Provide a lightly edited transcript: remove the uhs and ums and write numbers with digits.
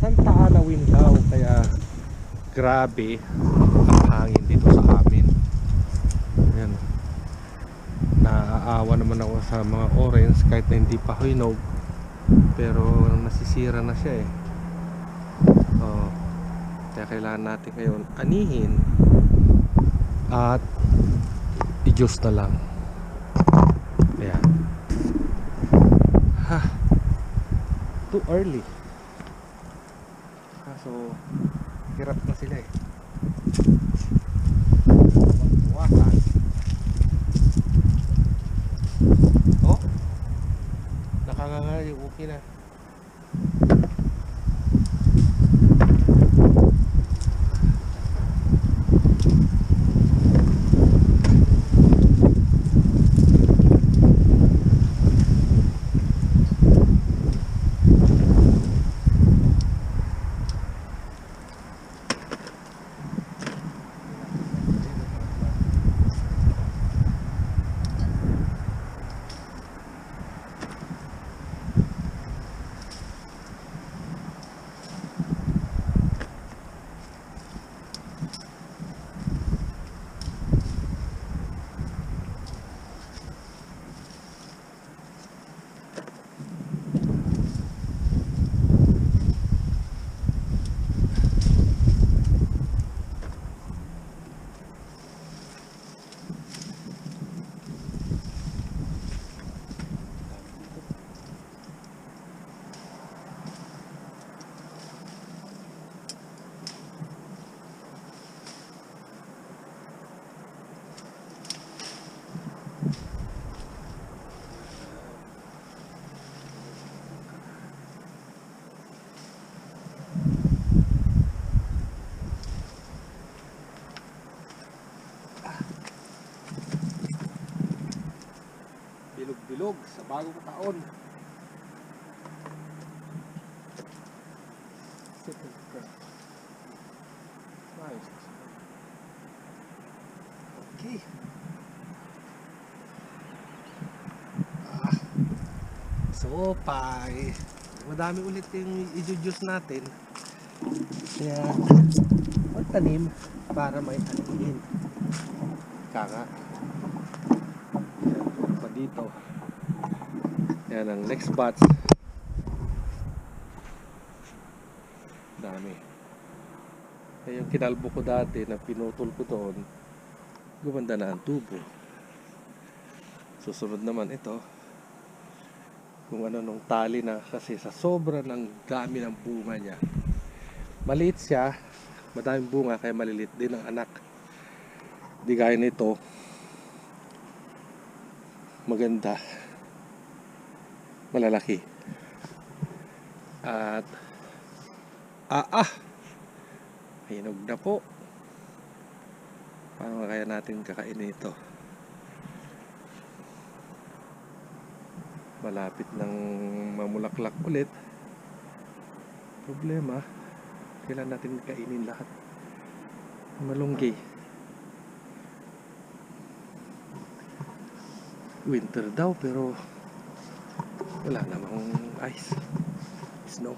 Santa Ana wind daw, kaya grabe ang hangin dito sa amin. Ayan. Naaawa naman ako sa mga orange kahit na hindi pa hinog, pero nasisira na siya eh. Kaya kailangan natin ngayon anihin at i-juice na lang. Ayan. Too early. So hirap na sila eh. Magbuwasan. Oh, nakakangay, okay na. Bilog-bilog sa bagong taon. Nice. Okay. So, pie. Madami ulit yung i-juice natin. Kaya, magtanim para may anihin. Kaka. Pa dito. Yan ang next batch. Dami. Kaya yung kinalbo ko dati na pinutol ko doon, gumanda na ang tubo. Susunod naman ito. Kung ano nung tali na, kasi sa sobra ng dami ng bunga niya. Maliit siya, madaming bunga kaya maliliit din ang anak. Di gaya nito, maganda, malalaki. At hinog na po. Paano kaya natin kakainin ito? Malapit ng mamulaklak ulit. Problema, kailan natin kainin lahat. Malunggay. Winter daw pero wala namang ice, snow.